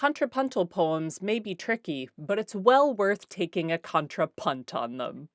Contrapuntal poems may be tricky, but it's well worth taking a contrapunt on them.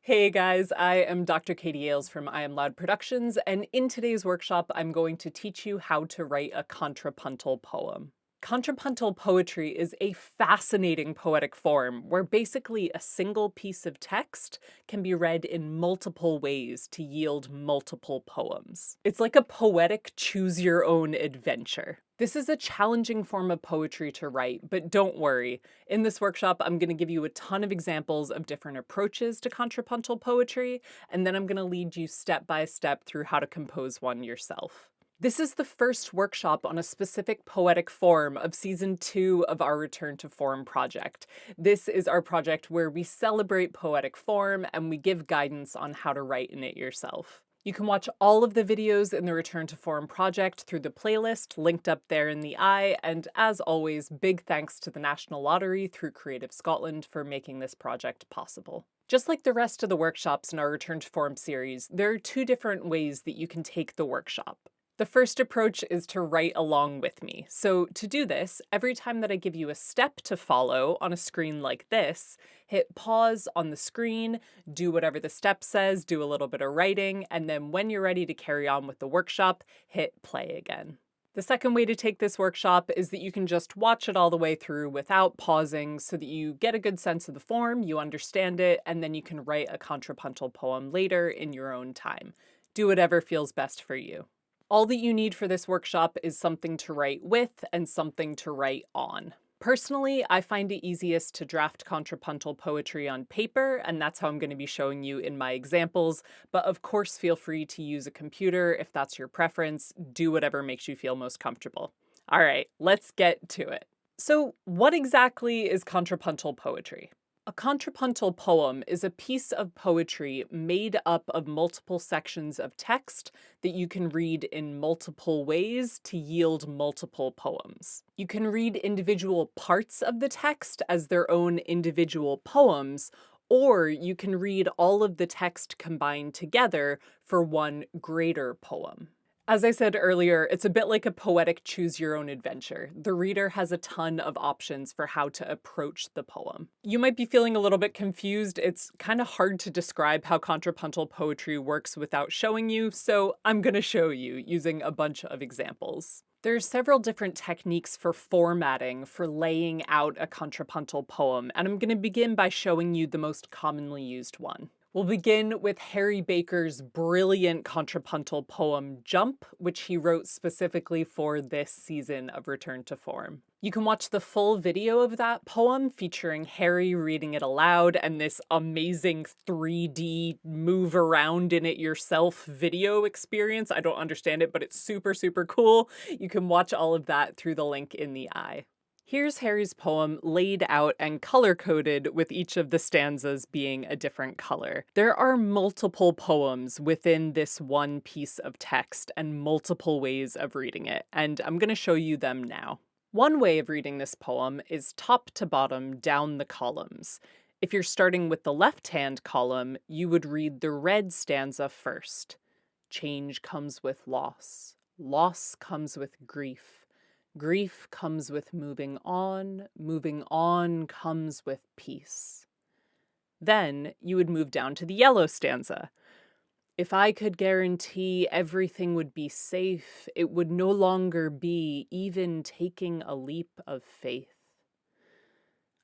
Hey guys, I am Dr. Katie Ailes from I Am Loud Productions, and in today's workshop I'm going to teach you how to write a contrapuntal poem. Contrapuntal poetry is a fascinating poetic form where basically a single piece of text can be read in multiple ways to yield multiple poems. It's like a poetic choose-your-own adventure. This is a challenging form of poetry to write, but don't worry. In this workshop, I'm going to give you a ton of examples of different approaches to contrapuntal poetry, and then I'm going to lead you step by step through how to compose one yourself. This is the first workshop on a specific poetic form of Season 2 of our Return to Form project. This is our project where we celebrate poetic form and we give guidance on how to write in it yourself. You can watch all of the videos in the Return to Form project through the playlist linked up there in the eye, and as always, big thanks to the National Lottery through Creative Scotland for making this project possible. Just like the rest of the workshops in our Return to Form series, there are two different ways that you can take the workshop. The first approach is to write along with me. So to do this, every time that I give you a step to follow on a screen like this, hit pause on the screen, do whatever the step says, do a little bit of writing, and then when you're ready to carry on with the workshop, hit play again. The second way to take this workshop is that you can just watch it all the way through without pausing so that you get a good sense of the form, you understand it, and then you can write a contrapuntal poem later in your own time. Do whatever feels best for you. All that you need for this workshop is something to write with and something to write on. Personally, I find it easiest to draft contrapuntal poetry on paper, and that's how I'm going to be showing you in my examples, but of course feel free to use a computer if that's your preference. Do whatever makes you feel most comfortable. All right, let's get to it. So what exactly is contrapuntal poetry? A contrapuntal poem is a piece of poetry made up of multiple sections of text that you can read in multiple ways to yield multiple poems. You can read individual parts of the text as their own individual poems, or you can read all of the text combined together for one greater poem. As I said earlier, it's a bit like a poetic choose-your-own-adventure. The reader has a ton of options for how to approach the poem. You might be feeling a little bit confused. It's kind of hard to describe how contrapuntal poetry works without showing you, so I'm going to show you using a bunch of examples. There are several different techniques for formatting, for laying out a contrapuntal poem, and I'm going to begin by showing you the most commonly used one. We'll begin with Harry Baker's brilliant contrapuntal poem, Jump, which he wrote specifically for this season of Return to Form. You can watch the full video of that poem featuring Harry reading it aloud and this amazing 3D move around in it yourself video experience. I don't understand it, but it's super, super cool. You can watch all of that through the link in the eye. Here's Harry's poem laid out and color-coded with each of the stanzas being a different color. There are multiple poems within this one piece of text and multiple ways of reading it, and I'm going to show you them now. One way of reading this poem is top to bottom down the columns. If you're starting with the left-hand column, you would read the red stanza first. Change comes with loss. Loss comes with grief. Grief comes with moving on comes with peace. Then you would move down to the yellow stanza. If I could guarantee everything would be safe, it would no longer be even taking a leap of faith.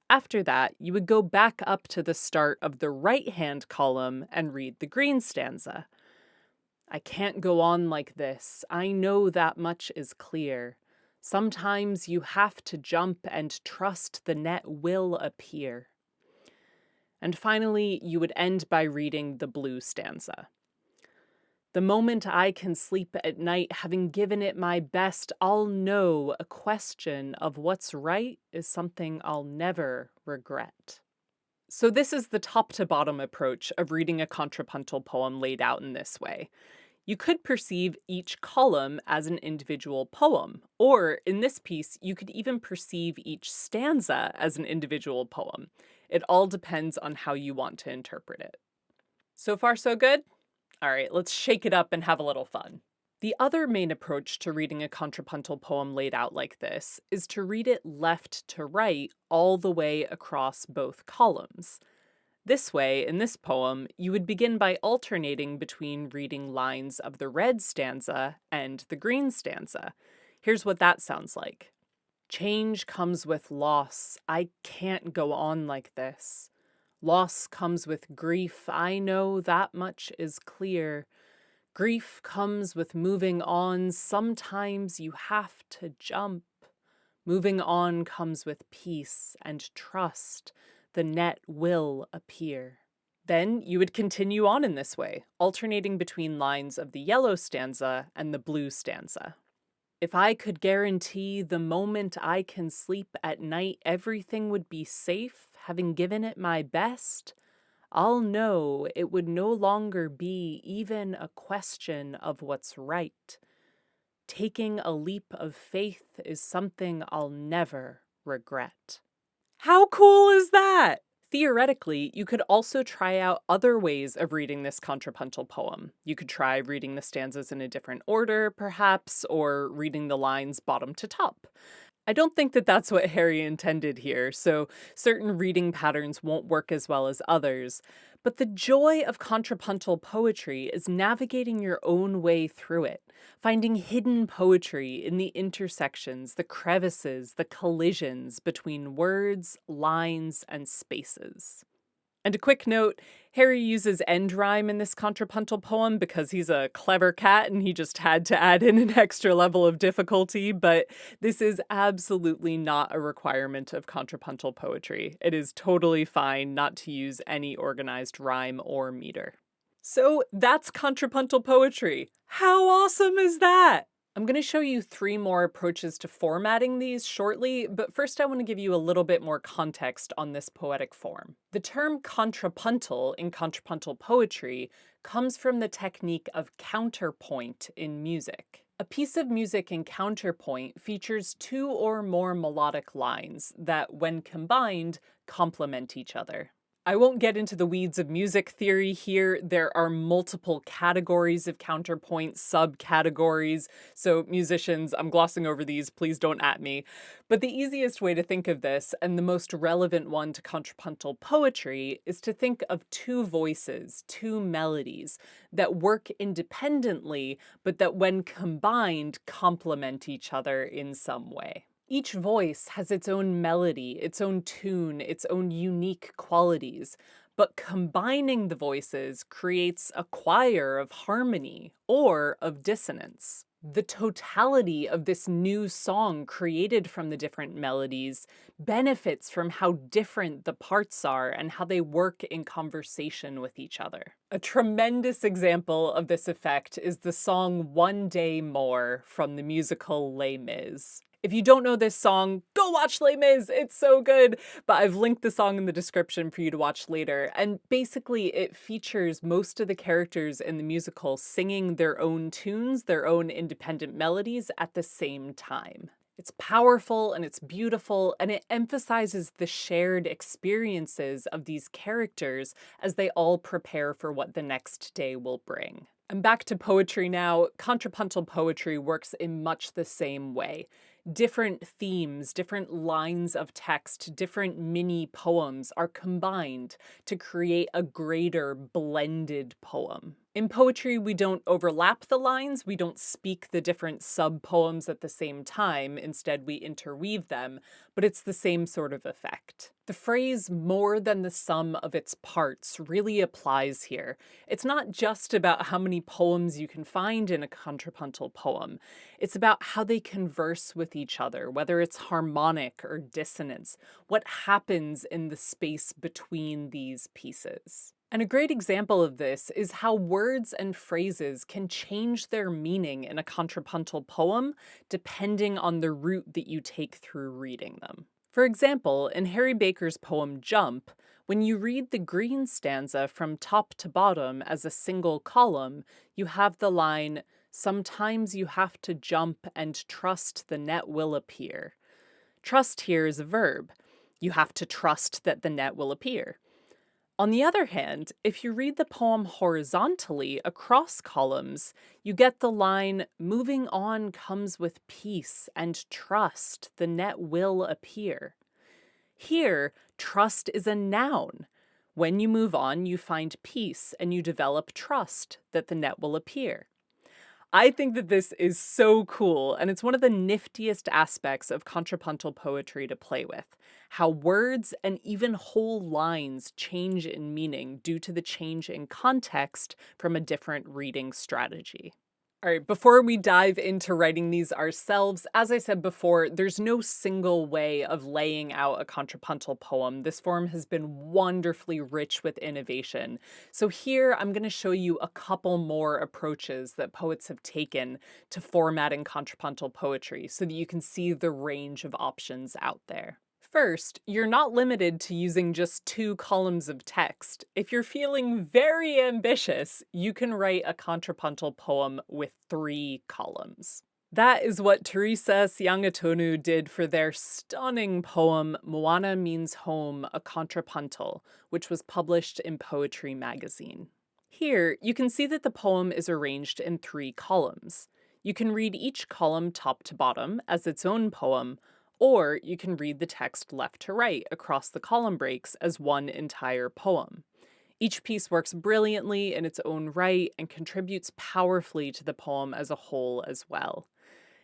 After that, you would go back up to the start of the right-hand column and read the green stanza. I can't go on like this. I know that much is clear. Sometimes you have to jump and trust the net will appear. And finally, you would end by reading the blue stanza. The moment I can sleep at night, having given it my best, I'll know a question of what's right is something I'll never regret. So this is the top to bottom approach of reading a contrapuntal poem laid out in this way. You could perceive each column as an individual poem, or in this piece, you could even perceive each stanza as an individual poem. It all depends on how you want to interpret it. So far, so good? All right, let's shake it up and have a little fun. The other main approach to reading a contrapuntal poem laid out like this is to read it left to right all the way across both columns. This way, in this poem, you would begin by alternating between reading lines of the red stanza and the green stanza. Here's what that sounds like. Change comes with loss. I can't go on like this. Loss comes with grief. I know that much is clear. Grief comes with moving on. Sometimes you have to jump. Moving on comes with peace and trust. The net will appear. Then you would continue on in this way, alternating between lines of the yellow stanza and the blue stanza. If I could guarantee the moment I can sleep at night, everything would be safe, having given it my best, I'll know it would no longer be even a question of what's right. Taking a leap of faith is something I'll never regret. How cool is that? Theoretically, you could also try out other ways of reading this contrapuntal poem. You could try reading the stanzas in a different order, perhaps, or reading the lines bottom to top. I don't think that that's what Harry intended here, so certain reading patterns won't work as well as others. But the joy of contrapuntal poetry is navigating your own way through it, finding hidden poetry in the intersections, the crevices, the collisions between words, lines, and spaces. And a quick note, Harry uses end rhyme in this contrapuntal poem because he's a clever cat and he just had to add in an extra level of difficulty, but this is absolutely not a requirement of contrapuntal poetry. It is totally fine not to use any organized rhyme or meter. So that's contrapuntal poetry. How awesome is that? I'm going to show you 3 more approaches to formatting these shortly, but first I want to give you a little bit more context on this poetic form. The term contrapuntal in contrapuntal poetry comes from the technique of counterpoint in music. A piece of music in counterpoint features 2 or more melodic lines that, when combined, complement each other. I won't get into the weeds of music theory here. There are multiple categories of counterpoint, subcategories. So musicians, I'm glossing over these, please don't at me. But the easiest way to think of this, and the most relevant one to contrapuntal poetry, is to think of 2 voices, 2 melodies that work independently, but that when combined complement each other in some way. Each voice has its own melody, its own tune, its own unique qualities, but combining the voices creates a choir of harmony or of dissonance. The totality of this new song created from the different melodies benefits from how different the parts are and how they work in conversation with each other. A tremendous example of this effect is the song One Day More from the musical Les Mis. If you don't know this song, go watch Les Mis, it's so good! But I've linked the song in the description for you to watch later, and basically it features most of the characters in the musical singing their own tunes, their own independent melodies at the same time. It's powerful and it's beautiful, and it emphasizes the shared experiences of these characters as they all prepare for what the next day will bring. And back to poetry now. Contrapuntal poetry works in much the same way. Different themes, different lines of text, different mini poems are combined to create a greater blended poem. In poetry, we don't overlap the lines, we don't speak the different sub-poems at the same time, instead we interweave them, but it's the same sort of effect. The phrase more than the sum of its parts really applies here. It's not just about how many poems you can find in a contrapuntal poem. It's about how they converse with each other, whether it's harmonic or dissonance, what happens in the space between these pieces. And a great example of this is how words and phrases can change their meaning in a contrapuntal poem depending on the route that you take through reading them. For example, in Harry Baker's poem Jump, when you read the green stanza from top to bottom as a single column, you have the line, "Sometimes you have to jump and trust the net will appear." Trust here is a verb. You have to trust that the net will appear. On the other hand, if you read the poem horizontally across columns, you get the line, "Moving on comes with peace and trust, the net will appear." Here, trust is a noun. When you move on, you find peace and you develop trust that the net will appear. I think that this is so cool, and it's one of the niftiest aspects of contrapuntal poetry to play with. How words and even whole lines change in meaning due to the change in context from a different reading strategy. All right, before we dive into writing these ourselves, as I said before, there's no single way of laying out a contrapuntal poem. This form has been wonderfully rich with innovation. So here I'm going to show you a couple more approaches that poets have taken to formatting contrapuntal poetry so that you can see the range of options out there. First, you're not limited to using just 2 columns of text. If you're feeling very ambitious, you can write a contrapuntal poem with 3 columns. That is what Teresa Siangatonu did for their stunning poem Moana Means Home, a Contrapuntal, which was published in Poetry magazine. Here, you can see that the poem is arranged in 3 columns. You can read each column top to bottom as its own poem, or you can read the text left to right across the column breaks as one entire poem. Each piece works brilliantly in its own right and contributes powerfully to the poem as a whole as well.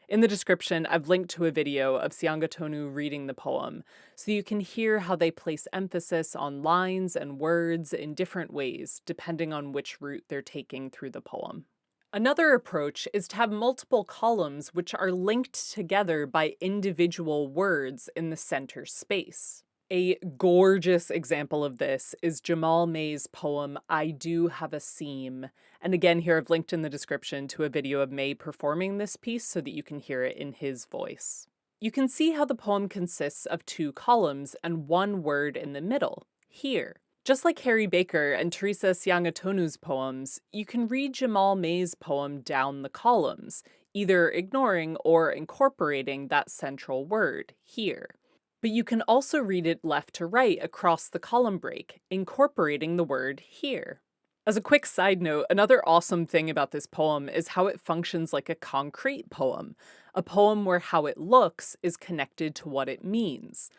In the description, I've linked to a video of Siangatonu reading the poem, so you can hear how they place emphasis on lines and words in different ways, depending on which route they're taking through the poem. Another approach is to have multiple columns which are linked together by individual words in the center space. A gorgeous example of this is Jamal May's poem, I Do Have a Seam. And again, here I've linked in the description to a video of May performing this piece so that you can hear it in his voice. You can see how the poem consists of 2 columns and 1 word in the middle, here. Just like Harry Baker and Teresa Siangatonu's poems, you can read Jamal May's poem down the columns, either ignoring or incorporating that central word, here. But you can also read it left to right across the column break, incorporating the word here. As a quick side note, another awesome thing about this poem is how it functions like a concrete poem, a poem where how it looks is connected to what it means.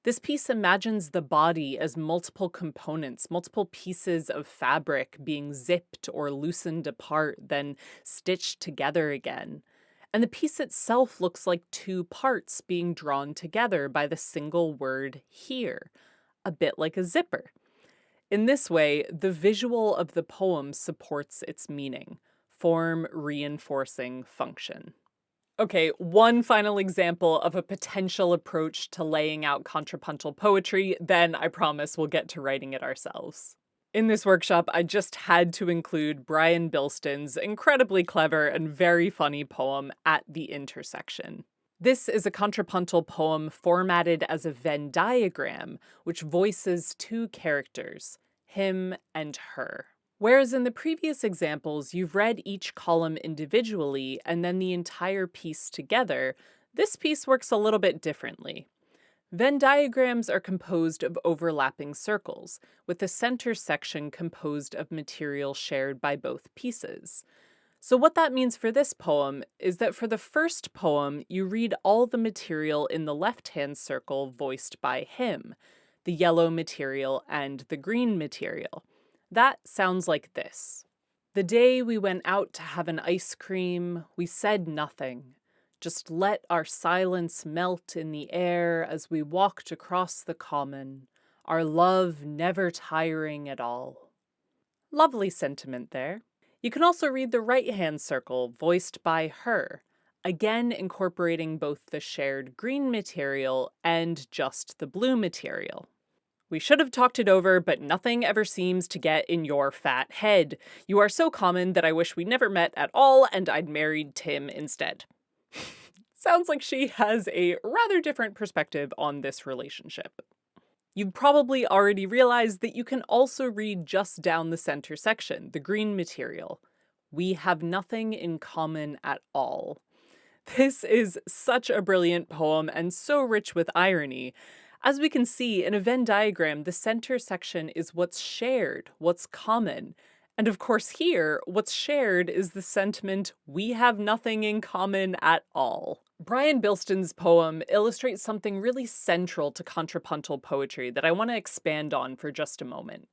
This piece imagines the body as multiple components, multiple pieces of fabric being zipped or loosened apart, then stitched together again. And the piece itself looks like 2 parts being drawn together by the single word here, a bit like a zipper. In this way, the visual of the poem supports its meaning, form reinforcing function. Okay, one final example of a potential approach to laying out contrapuntal poetry, then I promise we'll get to writing it ourselves. In this workshop, I just had to include Brian Bilston's incredibly clever and very funny poem, At the Intersection. This is a contrapuntal poem formatted as a Venn diagram, which voices 2 characters, him and her. Whereas in the previous examples, you've read each column individually and then the entire piece together, this piece works a little bit differently. Venn diagrams are composed of overlapping circles, with the center section composed of material shared by both pieces. So what that means for this poem is that for the first poem, you read all the material in the left-hand circle voiced by him, the yellow material and the green material. That sounds like this. The day we went out to have an ice cream, we said nothing. Just let our silence melt in the air as we walked across the common, our love never tiring at all. Lovely sentiment there. You can also read the right-hand circle, voiced by her, again incorporating both the shared green material and just the blue material. We should have talked it over, but nothing ever seems to get in your fat head. You are so common that I wish we never met at all and I'd married Tim instead. Sounds like she has a rather different perspective on this relationship. You've probably already realized that you can also read just down the center section, the green material. We have nothing in common at all. This is such a brilliant poem and so rich with irony. As we can see in a Venn diagram, the center section is what's shared, what's common. And of course here, what's shared is the sentiment, we have nothing in common at all. Brian Bilston's poem illustrates something really central to contrapuntal poetry that I want to expand on for just a moment: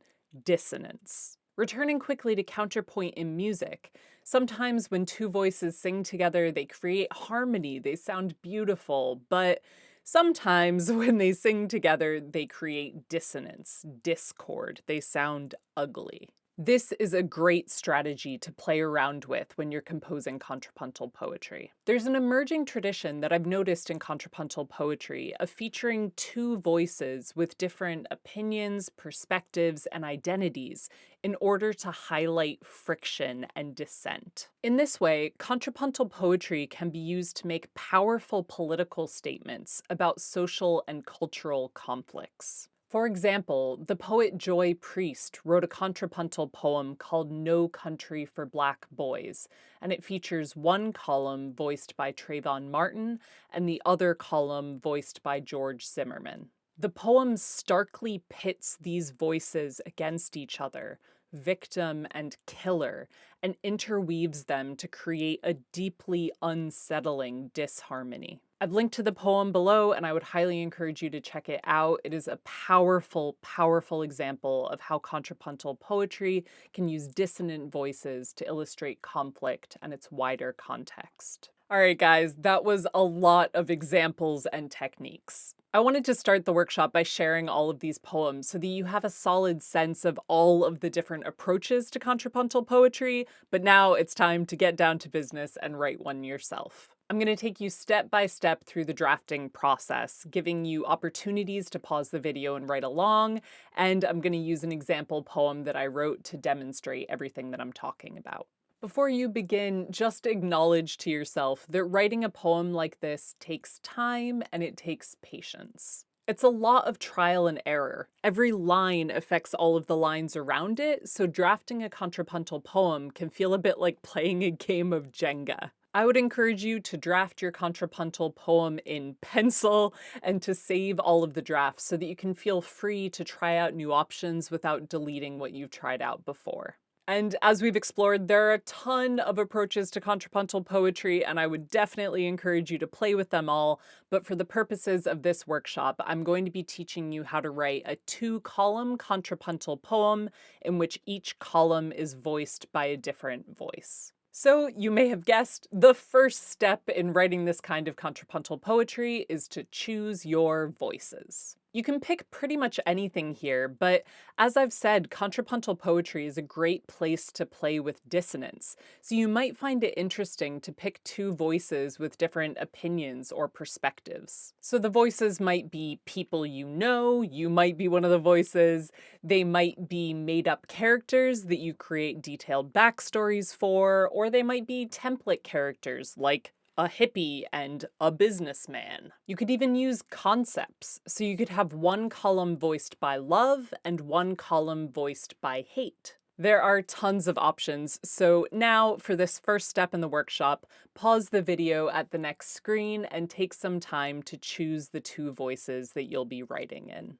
dissonance. Returning quickly to counterpoint in music, sometimes when two voices sing together, they create harmony, they sound beautiful, but sometimes when they sing together, they create dissonance, discord, they sound ugly. This is a great strategy to play around with when you're composing contrapuntal poetry. There's an emerging tradition that I've noticed in contrapuntal poetry of featuring two voices with different opinions, perspectives, and identities in order to highlight friction and dissent. In this way, contrapuntal poetry can be used to make powerful political statements about social and cultural conflicts. For example, the poet Joy Priest wrote a contrapuntal poem called No Country for Black Boys, and it features one column voiced by Trayvon Martin and the other column voiced by George Zimmerman. The poem starkly pits these voices against each other, victim and killer, and interweaves them to create a deeply unsettling disharmony. I've linked to the poem below, and I would highly encourage you to check it out. It is a powerful, powerful example of how contrapuntal poetry can use dissonant voices to illustrate conflict and its wider context. All right, guys, that was a lot of examples and techniques. I wanted to start the workshop by sharing all of these poems so that you have a solid sense of all of the different approaches to contrapuntal poetry, but now it's time to get down to business and write one yourself. I'm going to take you step by step through the drafting process, giving you opportunities to pause the video and write along, and I'm going to use an example poem that I wrote to demonstrate everything that I'm talking about. Before you begin, just acknowledge to yourself that writing a poem like this takes time and it takes patience. It's a lot of trial and error. Every line affects all of the lines around it, so drafting a contrapuntal poem can feel a bit like playing a game of Jenga. I would encourage you to draft your contrapuntal poem in pencil and to save all of the drafts so that you can feel free to try out new options without deleting what you've tried out before. And as we've explored, there are a ton of approaches to contrapuntal poetry, and I would definitely encourage you to play with them all. But for the purposes of this workshop, I'm going to be teaching you how to write a 2-column contrapuntal poem in which each column is voiced by a different voice. So you may have guessed, the first step in writing this kind of contrapuntal poetry is to choose your voices. You can pick pretty much anything here, but as I've said, contrapuntal poetry is a great place to play with dissonance, so you might find it interesting to pick two voices with different opinions or perspectives. So the voices might be people you know, you might be one of the voices, they might be made-up characters that you create detailed backstories for, or they might be template characters like a hippie and a businessman. You could even use concepts, so you could have one column voiced by love and one column voiced by hate. There are tons of options, so now for this first step in the workshop, pause the video at the next screen and take some time to choose the two voices that you'll be writing in.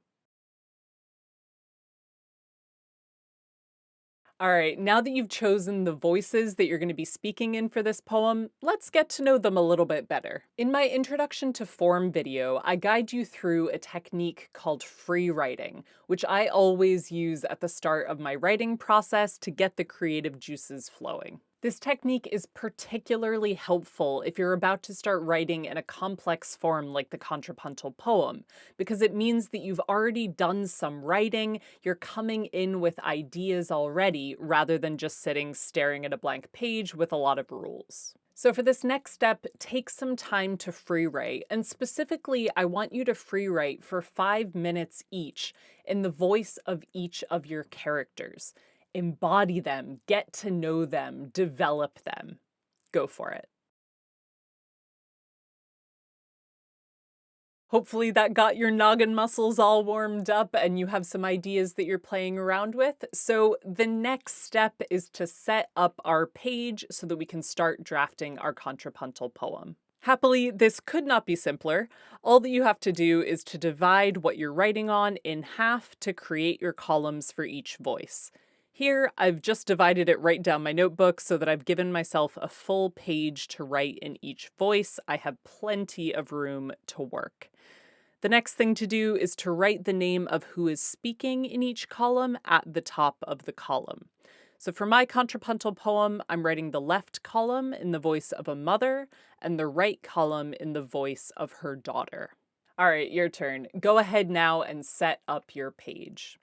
All right, now that you've chosen the voices that you're going to be speaking in for this poem, let's get to know them a little bit better. In my Introduction to Form video, I guide you through a technique called free writing, which I always use at the start of my writing process to get the creative juices flowing. This technique is particularly helpful if you're about to start writing in a complex form like the contrapuntal poem, because it means that you've already done some writing, you're coming in with ideas already, rather than just sitting staring at a blank page with a lot of rules. So for this next step, take some time to free write, and specifically, I want you to free write for 5 minutes each in the voice of each of your characters. Embody them, get to know them, develop them. Go for it. Hopefully that got your noggin muscles all warmed up and you have some ideas that you're playing around with. So the next step is to set up our page so that we can start drafting our contrapuntal poem. Happily, this could not be simpler. All that you have to do is to divide what you're writing on in half to create your columns for each voice. Here, I've just divided it right down my notebook so that I've given myself a full page to write in each voice. I have plenty of room to work. The next thing to do is to write the name of who is speaking in each column at the top of the column. So for my contrapuntal poem, I'm writing the left column in the voice of a mother and the right column in the voice of her daughter. All right, your turn. Go ahead now and set up your page.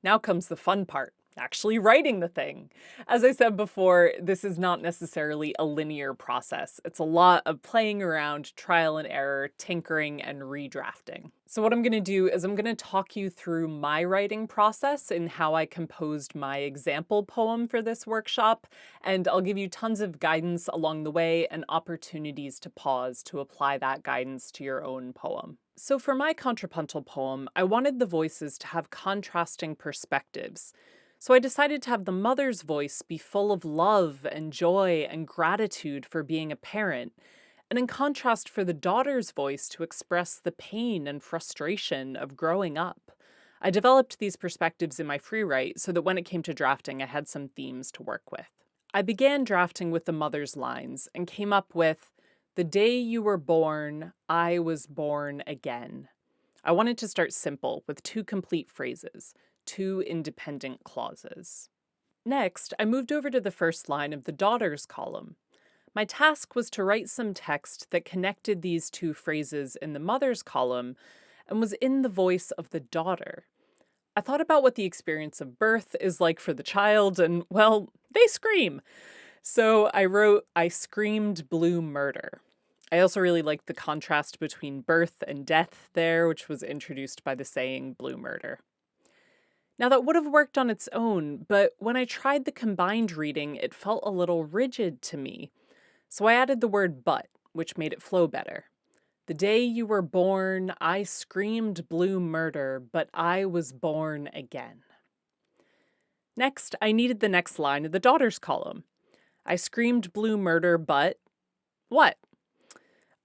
Now comes the fun part. Actually writing the thing. As I said before, this is not necessarily a linear process. It's a lot of playing around, trial and error, tinkering, and redrafting. So what I'm going to do is I'm going to talk you through my writing process and how I composed my example poem for this workshop, and I'll give you tons of guidance along the way and opportunities to pause to apply that guidance to your own poem. So for my contrapuntal poem, I wanted the voices to have contrasting perspectives. So I decided to have the mother's voice be full of love and joy and gratitude for being a parent, and in contrast for the daughter's voice to express the pain and frustration of growing up. I developed these perspectives in my free write so that when it came to drafting, I had some themes to work with. I began drafting with the mother's lines and came up with, "The day you were born, I was born again." I wanted to start simple with 2 complete phrases, 2 independent clauses. Next, I moved over to the first line of the daughter's column. My task was to write some text that connected these 2 phrases in the mother's column and was in the voice of the daughter. I thought about what the experience of birth is like for the child, and, well, they scream. So I wrote, "I screamed blue murder." I also really liked the contrast between birth and death there, which was introduced by the saying blue murder. Now that would have worked on its own, but when I tried the combined reading, it felt a little rigid to me. So I added the word but, which made it flow better. "The day you were born, I screamed blue murder, but I was born again." Next, I needed the next line of the daughter's column. "I screamed blue murder, but..." what?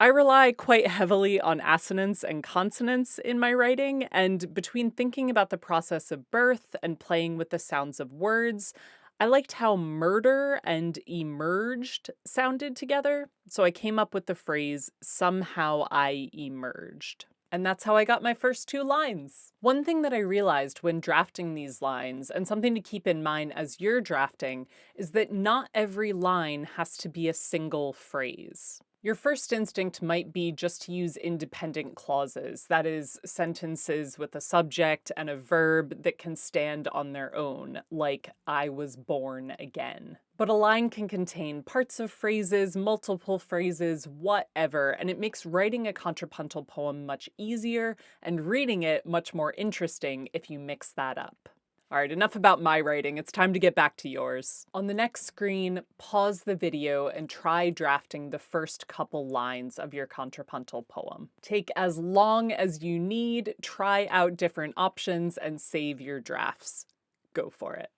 I rely quite heavily on assonance and consonants in my writing, and between thinking about the process of birth and playing with the sounds of words, I liked how murder and emerged sounded together, so I came up with the phrase, "somehow I emerged." And that's how I got my first 2 lines. One thing that I realized when drafting these lines, and something to keep in mind as you're drafting, is that not every line has to be a single phrase. Your first instinct might be just to use independent clauses, that is, sentences with a subject and a verb that can stand on their own, like "I was born again." But a line can contain parts of phrases, multiple phrases, whatever, and it makes writing a contrapuntal poem much easier and reading it much more interesting if you mix that up. All right, enough about my writing. It's time to get back to yours. On the next screen, pause the video and try drafting the first couple lines of your contrapuntal poem. Take as long as you need, try out different options, and save your drafts. Go for it.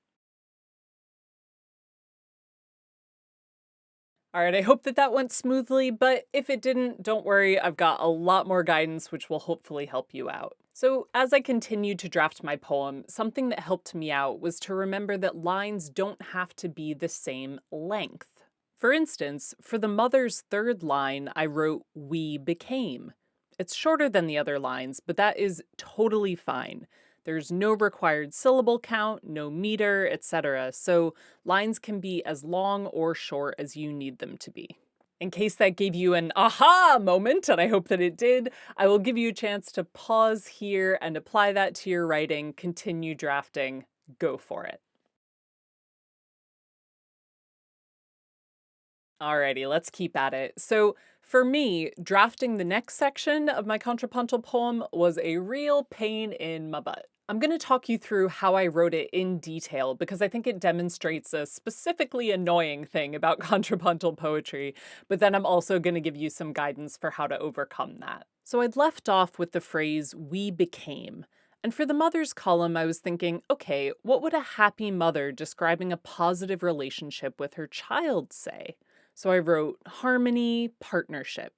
All right, I hope that went smoothly, but if it didn't, don't worry, I've got a lot more guidance which will hopefully help you out. So as I continued to draft my poem, something that helped me out was to remember that lines don't have to be the same length. For instance, for the mother's third line, I wrote, "we became." It's shorter than the other lines, but that is totally fine. There's no required syllable count, no meter, etc. So lines can be as long or short as you need them to be. In case that gave you an aha moment, and I hope that it did, I will give you a chance to pause here and apply that to your writing, continue drafting, go for it. Alrighty, let's keep at it. So for me, drafting the next section of my contrapuntal poem was a real pain in my butt. I'm going to talk you through how I wrote it in detail because I think it demonstrates a specifically annoying thing about contrapuntal poetry, but then I'm also going to give you some guidance for how to overcome that. So I'd left off with the phrase "we became." And for the mother's column, I was thinking, okay, what would a happy mother describing a positive relationship with her child say? So I wrote harmony, partnership.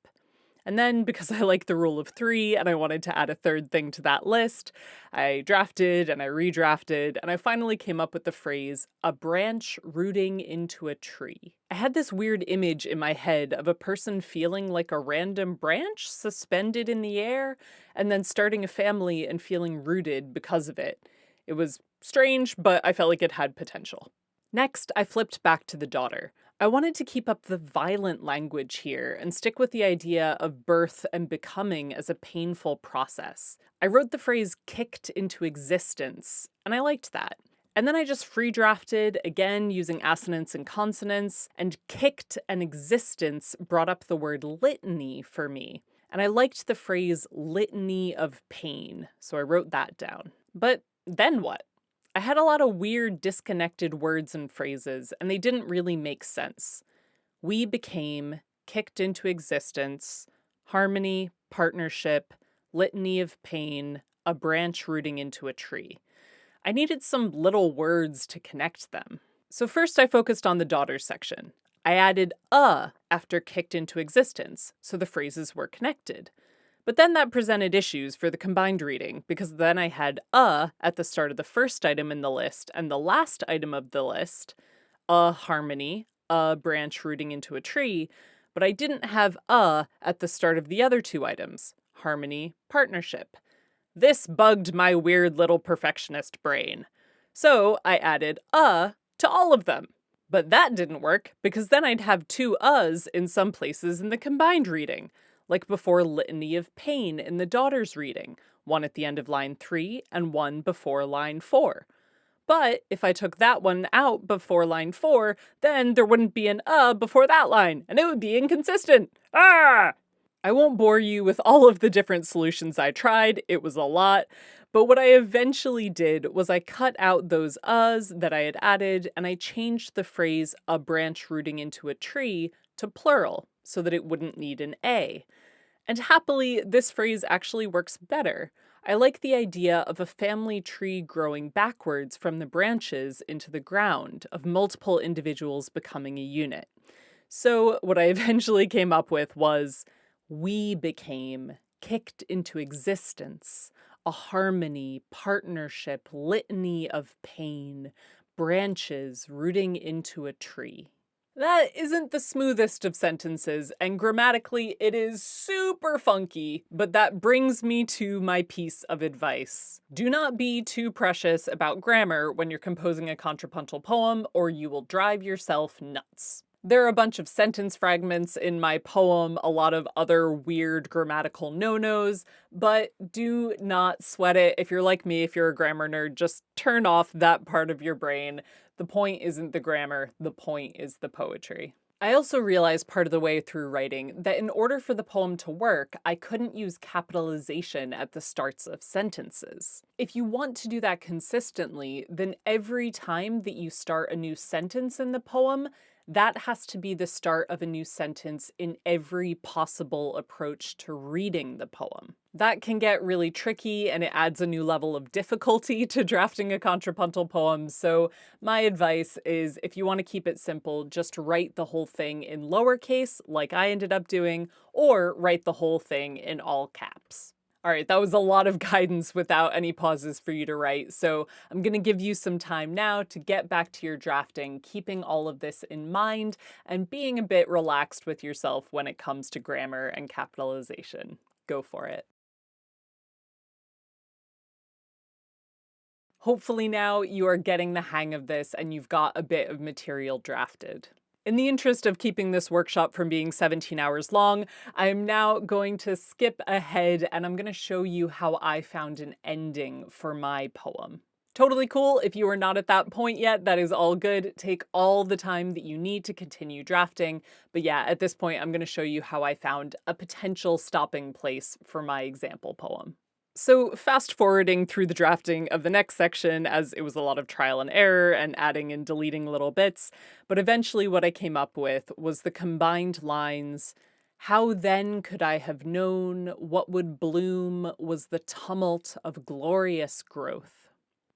And then, because I like the rule of three and I wanted to add a third thing to that list, I drafted and I redrafted, and I finally came up with the phrase, a branch rooting into a tree. I had this weird image in my head of a person feeling like a random branch suspended in the air, and then starting a family and feeling rooted because of it. It was strange, but I felt like it had potential. Next, I flipped back to the daughter. I wanted to keep up the violent language here and stick with the idea of birth and becoming as a painful process. I wrote the phrase kicked into existence, and I liked that. And then I just free drafted, again using assonance and consonants, and kicked and existence brought up the word litany for me. And I liked the phrase litany of pain, so I wrote that down. But then what? I had a lot of weird disconnected words and phrases, and they didn't really make sense. We became, kicked into existence, harmony, partnership, litany of pain, a branch rooting into a tree. I needed some little words to connect them. So first I focused on the daughter section. I added a after kicked into existence, so the phrases were connected. But then that presented issues for the combined reading, because then I had a at the start of the first item in the list and the last item of the list, a harmony, a branch rooting into a tree, but I didn't have a at the start of the other two items, harmony, partnership. This bugged my weird little perfectionist brain. So I added a to all of them. But that didn't work, because then I'd have two a's in some places in the combined reading, like before litany of pain in the daughter's reading, one at the end of line 3 and one before line 4. But if I took that one out before line 4, then there wouldn't be an before that line, and it would be inconsistent. Ah! I won't bore you with all of the different solutions I tried, it was a lot, but what I eventually did was I cut out those uhs that I had added, and I changed the phrase a branch rooting into a tree to plural, so that it wouldn't need an a. And happily, this phrase actually works better. I like the idea of a family tree growing backwards from the branches into the ground, of multiple individuals becoming a unit. So what I eventually came up with was, we became, kicked into existence, a harmony, partnership, litany of pain, branches rooting into a tree. That isn't the smoothest of sentences, and grammatically it is super funky, but that brings me to my piece of advice. Do not be too precious about grammar when you're composing a contrapuntal poem, or you will drive yourself nuts. There are a bunch of sentence fragments in my poem, a lot of other weird grammatical no-nos, but do not sweat it. If you're like me, if you're a grammar nerd, just turn off that part of your brain. The point isn't the grammar, the point is the poetry. I also realized part of the way through writing that in order for the poem to work, I couldn't use capitalization at the starts of sentences. If you want to do that consistently, then every time that you start a new sentence in the poem, that has to be the start of a new sentence in every possible approach to reading the poem. That can get really tricky, and it adds a new level of difficulty to drafting a contrapuntal poem, so my advice is, if you want to keep it simple, just write the whole thing in lowercase, like I ended up doing, or write the whole thing in all caps. All right, that was a lot of guidance without any pauses for you to write, so I'm going to give you some time now to get back to your drafting, keeping all of this in mind and being a bit relaxed with yourself when it comes to grammar and capitalization. Go for it. Hopefully now you are getting the hang of this and you've got a bit of material drafted. In the interest of keeping this workshop from being 17 hours long, I am now going to skip ahead and I'm going to show you how I found an ending for my poem. Totally cool. If you are not at that point yet, that is all good. Take all the time that you need to continue drafting. But yeah, at this point, I'm going to show you how I found a potential stopping place for my example poem. So fast forwarding through the drafting of the next section, as it was a lot of trial and error and adding and deleting little bits, but eventually what I came up with was the combined lines, How then could I have known what would bloom was the tumult of glorious growth?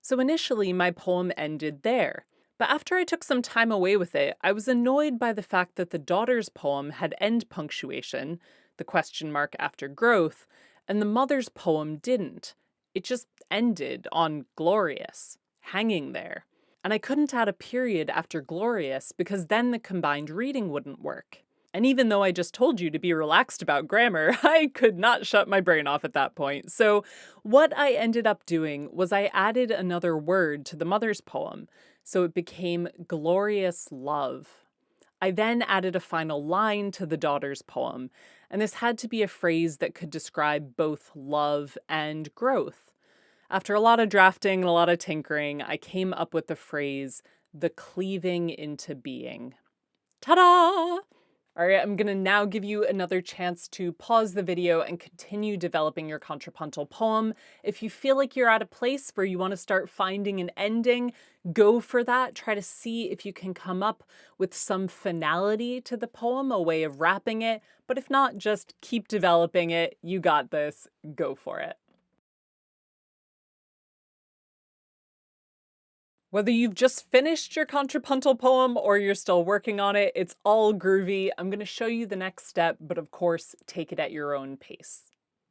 So initially, my poem ended there. But after I took some time away with it, I was annoyed by the fact that the daughter's poem had end punctuation, the question mark after growth, and the mother's poem didn't. It just ended on glorious, hanging there. And I couldn't add a period after glorious because then the combined reading wouldn't work. And even though I just told you to be relaxed about grammar, I could not shut my brain off at that point. So what I ended up doing was I added another word to the mother's poem, so it became glorious love. I then added a final line to the daughter's poem, and this had to be a phrase that could describe both love and growth. After a lot of drafting and a lot of tinkering, I came up with the phrase, the cleaving into being. Ta-da! All right, I'm going to now give you another chance to pause the video and continue developing your contrapuntal poem. If you feel like you're at a place where you want to start finding an ending, go for that. Try to see if you can come up with some finality to the poem, a way of wrapping it. But if not, just keep developing it. You got this. Go for it. Whether you've just finished your contrapuntal poem or you're still working on it, it's all groovy. I'm going to show you the next step, but of course, take it at your own pace.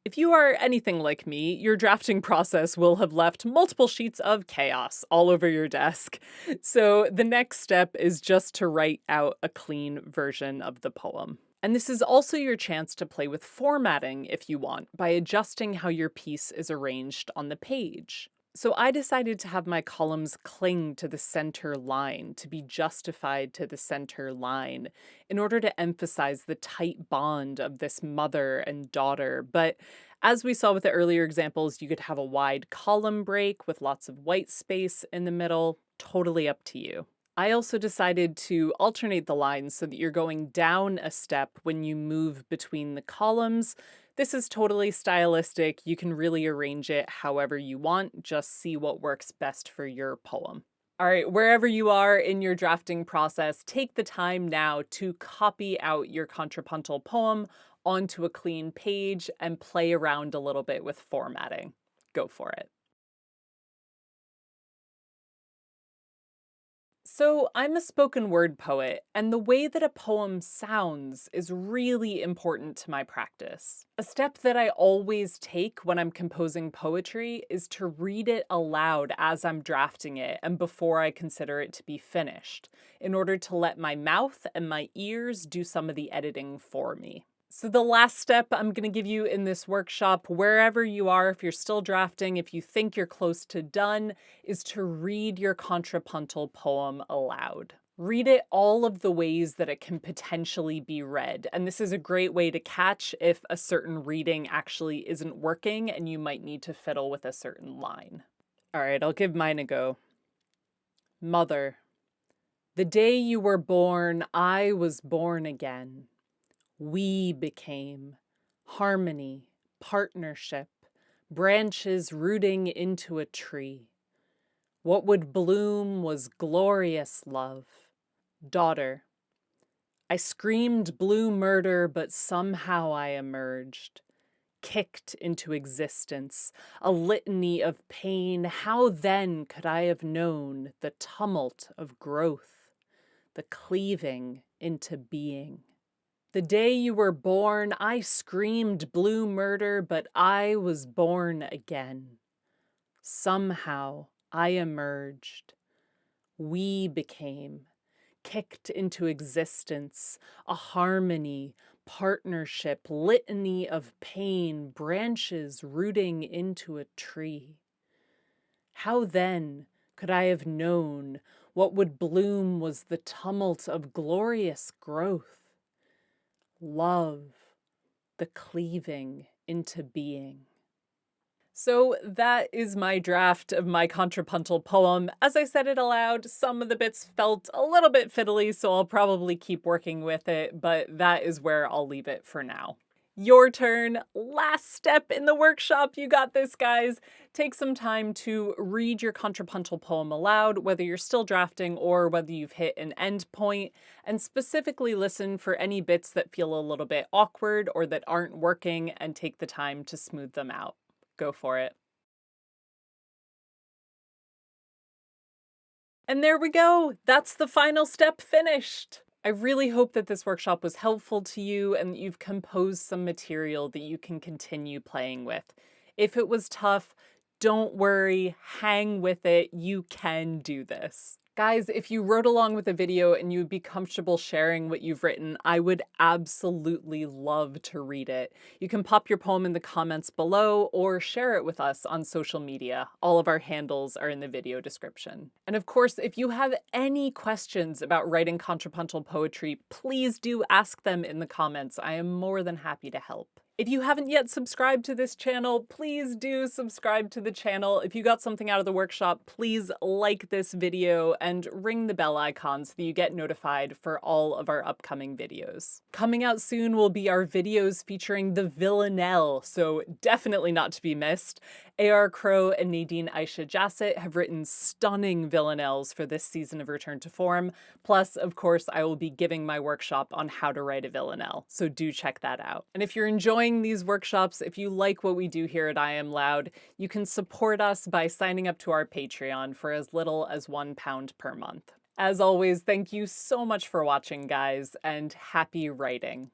If you are anything like me, your drafting process will have left multiple sheets of chaos all over your desk. So the next step is just to write out a clean version of the poem. And this is also your chance to play with formatting if you want, by adjusting how your piece is arranged on the page. So I decided to have my columns cling to the center line, to be justified to the center line, in order to emphasize the tight bond of this mother and daughter. But as we saw with the earlier examples, you could have a wide column break with lots of white space in the middle, totally up to you. I also decided to alternate the lines so that you're going down a step when you move between the columns. This is totally stylistic. You can really arrange it however you want. Just see what works best for your poem. All right, wherever you are in your drafting process, take the time now to copy out your contrapuntal poem onto a clean page and play around a little bit with formatting. Go for it. So I'm a spoken word poet, and the way that a poem sounds is really important to my practice. A step that I always take when I'm composing poetry is to read it aloud as I'm drafting it and before I consider it to be finished, in order to let my mouth and my ears do some of the editing for me. So the last step I'm going to give you in this workshop, wherever you are, if you're still drafting, if you think you're close to done, is to read your contrapuntal poem aloud. Read it all of the ways that it can potentially be read. And this is a great way to catch if a certain reading actually isn't working and you might need to fiddle with a certain line. All right, I'll give mine a go. Mother, the day you were born, I was born again. We became harmony, partnership, branches rooting into a tree. What would bloom was glorious love. Daughter, I screamed blue murder, but somehow I emerged, kicked into existence, a litany of pain. How then could I have known the tumult of growth, the cleaving into being? The day you were born, I screamed blue murder, but I was born again. Somehow I emerged. We became, kicked into existence, a harmony, partnership, litany of pain, branches rooting into a tree. How then could I have known what would bloom was the tumult of glorious growth? Love, the cleaving into being. So that is my draft of my contrapuntal poem. As I said it aloud, some of the bits felt a little bit fiddly, so I'll probably keep working with it, but that is where I'll leave it for now. Your turn. Last step in the workshop. You got this, guys. Take some time to read your contrapuntal poem aloud, whether you're still drafting or whether you've hit an end point, and specifically listen for any bits that feel a little bit awkward or that aren't working, and take the time to smooth them out. Go for it. And there we go. That's the final step finished. I really hope that this workshop was helpful to you and that you've composed some material that you can continue playing with. If it was tough, don't worry, hang with it. You can do this. Guys, if you wrote along with the video and you'd be comfortable sharing what you've written, I would absolutely love to read it. You can pop your poem in the comments below or share it with us on social media. All of our handles are in the video description. And of course, if you have any questions about writing contrapuntal poetry, please do ask them in the comments. I am more than happy to help. If you haven't yet subscribed to this channel, please do subscribe to the channel. If you got something out of the workshop, please like this video and ring the bell icon so that you get notified for all of our upcoming videos. Coming out soon will be our videos featuring the villanelle, so definitely not to be missed. A.R. Crow and Nadine Aisha Jassett have written stunning villanelles for this season of Return to Form. Plus, of course, I will be giving my workshop on how to write a villanelle, so do check that out. And if you're enjoying these workshops, if you like what we do here at I Am Loud, you can support us by signing up to our Patreon for as little as £1 per month. As always, thank you so much for watching, guys, and happy writing.